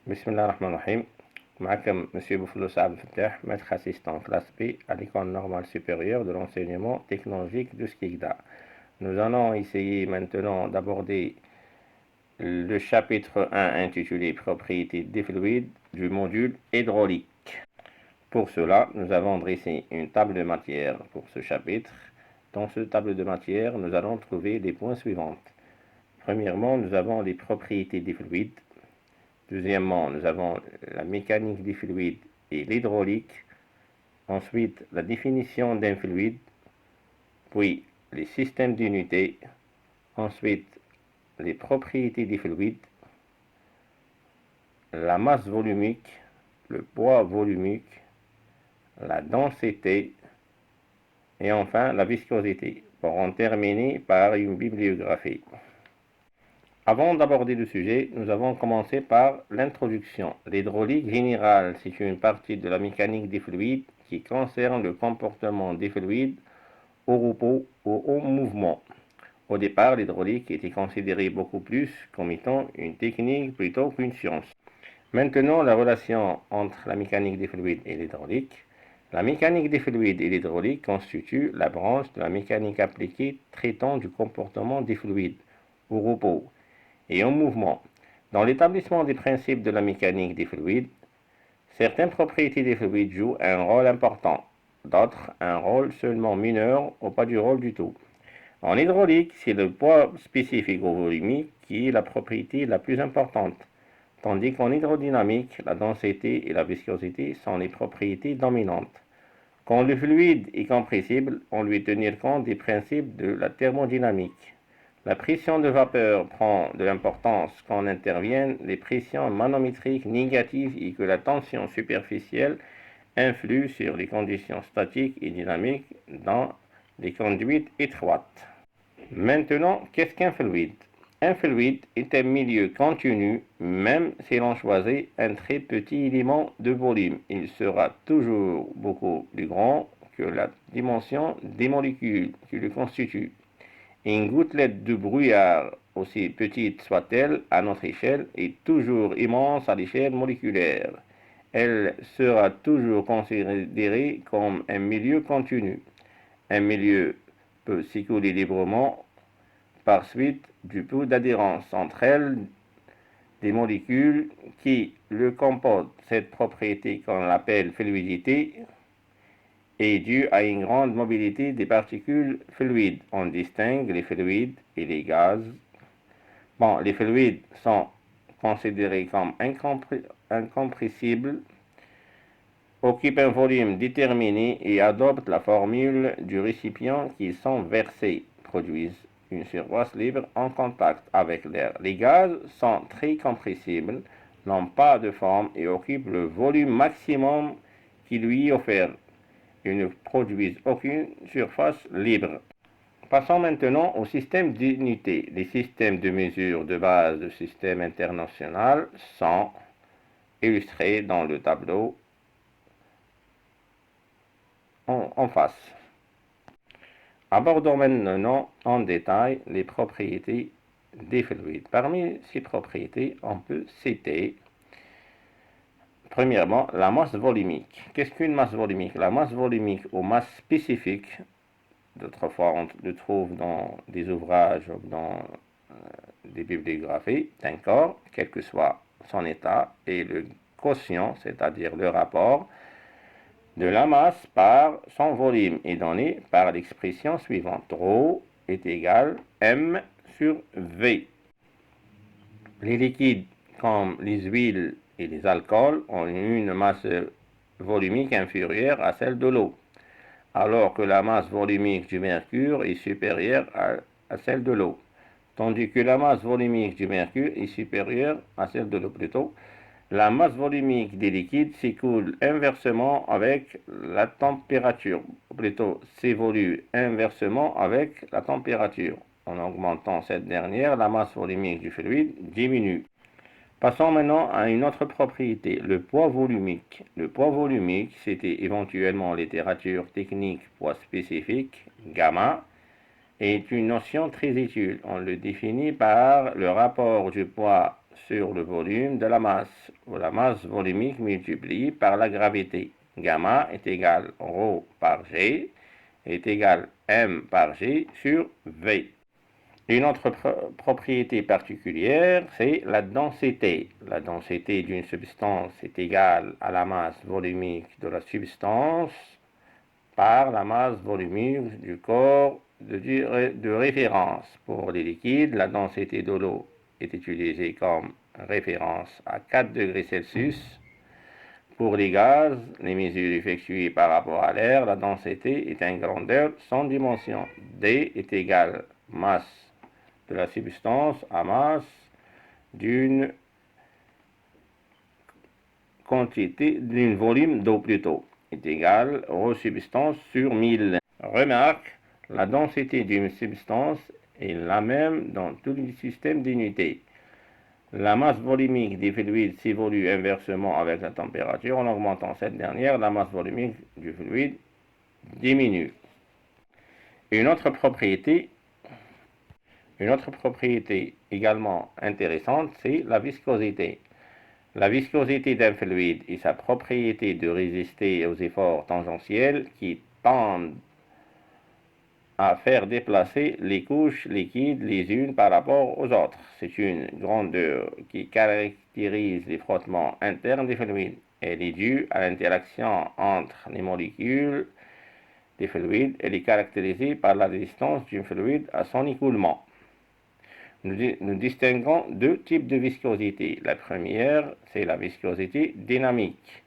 بسم الله الرحمن الرحيم. معكم Monsieur Bouflous Abdel Fattah, maître assistant classe B à l'école normale supérieure de l'enseignement technologique de Skikda. Nous allons essayer maintenant d'aborder le chapitre 1 intitulé Propriétés des fluides du module hydraulique. Pour cela, nous avons dressé une table de matière pour ce chapitre. Dans cette table de matière, nous allons trouver les points suivants. Premièrement, nous avons les propriétés des fluides. Deuxièmement, nous avons la mécanique des fluides et l'hydraulique. Ensuite, la définition d'un fluide. Puis, les systèmes d'unités. Ensuite, les propriétés des fluides. La masse volumique, le poids volumique, la densité et enfin la viscosité. Pour en terminer par une bibliographie. Avant d'aborder le sujet, nous avons commencé par l'introduction. L'hydraulique générale, c'est une partie de la mécanique des fluides qui concerne le comportement des fluides au repos ou au mouvement. Au départ, l'hydraulique était considérée beaucoup plus comme étant une technique plutôt qu'une science. Maintenant, la relation entre la mécanique des fluides et l'hydraulique. La mécanique des fluides et l'hydraulique constituent la branche de la mécanique appliquée traitant du comportement des fluides au repos et en mouvement. Dans l'établissement des principes de la mécanique des fluides, certaines propriétés des fluides jouent un rôle important, d'autres un rôle seulement mineur ou pas du rôle du tout. En hydraulique, c'est le poids spécifique au volumique qui est la propriété la plus importante, tandis qu'en hydrodynamique, la densité et la viscosité sont les propriétés dominantes. Quand le fluide est compressible, on doit tenir compte des principes de la thermodynamique. La pression de vapeur prend de l'importance quand interviennent les pressions manométriques négatives et que la tension superficielle influe sur les conditions statiques et dynamiques dans les conduites étroites. Maintenant, qu'est-ce qu'un fluide? Un fluide est un milieu continu, même si l'on choisit un très petit élément de volume. Il sera toujours beaucoup plus grand que la dimension des molécules qui le constituent. Une gouttelette de brouillard, aussi petite soit-elle à notre échelle, est toujours immense à l'échelle moléculaire. Elle sera toujours considérée comme un milieu continu. Un milieu peut s'écouler librement par suite du peu d'adhérence entre elles des molécules qui le composent. Cette propriété qu'on appelle fluidité est due à une grande mobilité des particules fluides. On distingue les fluides et les gaz. Les fluides sont considérés comme incompressibles, occupent un volume déterminé et adoptent la formule du récipient qu'ils sont versés, produisent une surface libre en contact avec l'air. Les gaz sont très compressibles, n'ont pas de forme et occupent le volume maximum qui lui est offert. Ils ne produisent aucune surface libre. Passons maintenant au système d'unité. Les systèmes de mesure de base du système international sont illustrés dans le tableau en face. Abordons maintenant en détail les propriétés des fluides. Parmi ces propriétés, on peut citer premièrement la masse volumique. Qu'est-ce qu'une masse volumique? La masse volumique ou masse spécifique, d'autres fois on le trouve dans des ouvrages ou dans des bibliographies d'un corps, quel que soit son état, et le quotient, c'est-à-dire le rapport de la masse par son volume est donné par l'expression suivante. Rho est égal M sur V. Les liquides comme les huiles et les alcools ont une masse volumique inférieure à celle de l'eau, alors que la masse volumique du mercure est supérieure à celle de l'eau, tandis que la masse volumique du mercure est supérieure à celle de l'eau plutôt. La masse volumique des liquides s'écoule inversement avec la température, ou plutôt s'évolue inversement avec la température. En augmentant cette dernière, la masse volumique du fluide diminue. Passons maintenant à une autre propriété, le poids volumique. Le poids volumique, c'était éventuellement littérature technique poids spécifique, gamma, est une notion très utile. On le définit par le rapport du poids sur le volume de la masse, ou la masse volumique multipliée par la gravité. Gamma est égal ρ par G est égal M par G sur V. Une autre propriété particulière, c'est la densité. La densité d'une substance est égale à la masse volumique de la substance par la masse volumique du corps de référence. Pour les liquides, la densité de l'eau est utilisée comme référence à 4 degrés Celsius. Pour les gaz, les mesures effectuées par rapport à l'air, la densité est une grandeur sans dimension. D est égal masse de la substance à masse d'une quantité, d'un volume d'eau plutôt, est égal ρ substance sur 1000. Remarque, la densité d'une substance est la même dans tous les systèmes d'unités. La masse volumique des fluides s'évolue inversement avec la température. En augmentant cette dernière, la masse volumique du fluide diminue. Une autre propriété également intéressante, c'est la viscosité. La viscosité d'un fluide est sa propriété de résister aux efforts tangentiels qui tendent à faire déplacer les couches liquides les unes par rapport aux autres. C'est une grandeur qui caractérise les frottements internes des fluides. Elle est due à l'interaction entre les molécules des fluides. Elle est caractérisée par la résistance d'un fluide à son écoulement. Nous distinguons deux types de viscosité. La première, c'est la viscosité dynamique.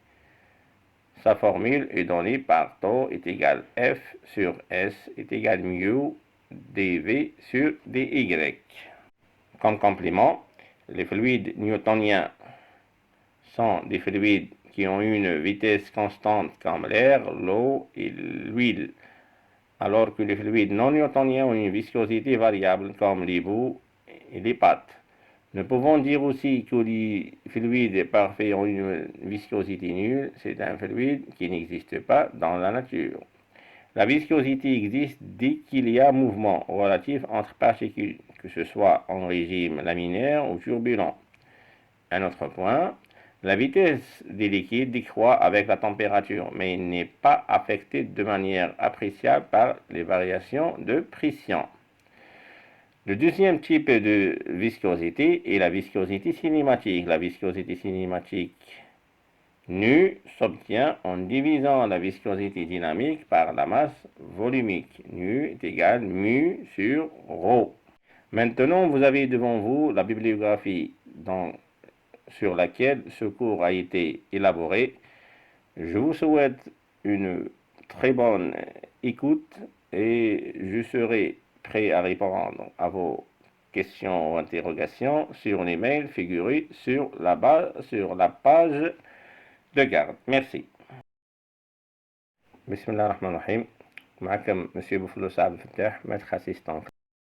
Sa formule est donnée par tau est égal F sur S est égal mu dV sur dy. Comme complément, les fluides newtoniens sont des fluides qui ont une vitesse constante comme l'air, l'eau et l'huile, alors que les fluides non newtoniens ont une viscosité variable comme les boues et les pâtes. Nous pouvons dire aussi que les fluides parfaits ont une viscosité nulle. C'est un fluide qui n'existe pas dans la nature. La viscosité existe dès qu'il y a mouvement relatif entre particules, que ce soit en régime laminaire ou turbulent. Un autre point, la vitesse des liquides décroît avec la température, mais n'est pas affectée de manière appréciable par les variations de pression. Le deuxième type de viscosité est la viscosité cinématique. La viscosité cinématique nu s'obtient en divisant la viscosité dynamique par la masse volumique. Nu est égal mu sur ρ. Maintenant, vous avez devant vous la bibliographie sur laquelle ce cours a été élaboré. Je vous souhaite une très bonne écoute et je serai prêt à répondre à vos questions ou interrogations sur les mails figurés sur la page de garde. Merci. Bismillah ar-Rahman ar-Rahim. معكم مسيو بوفلو سعد الفتاح maître assistant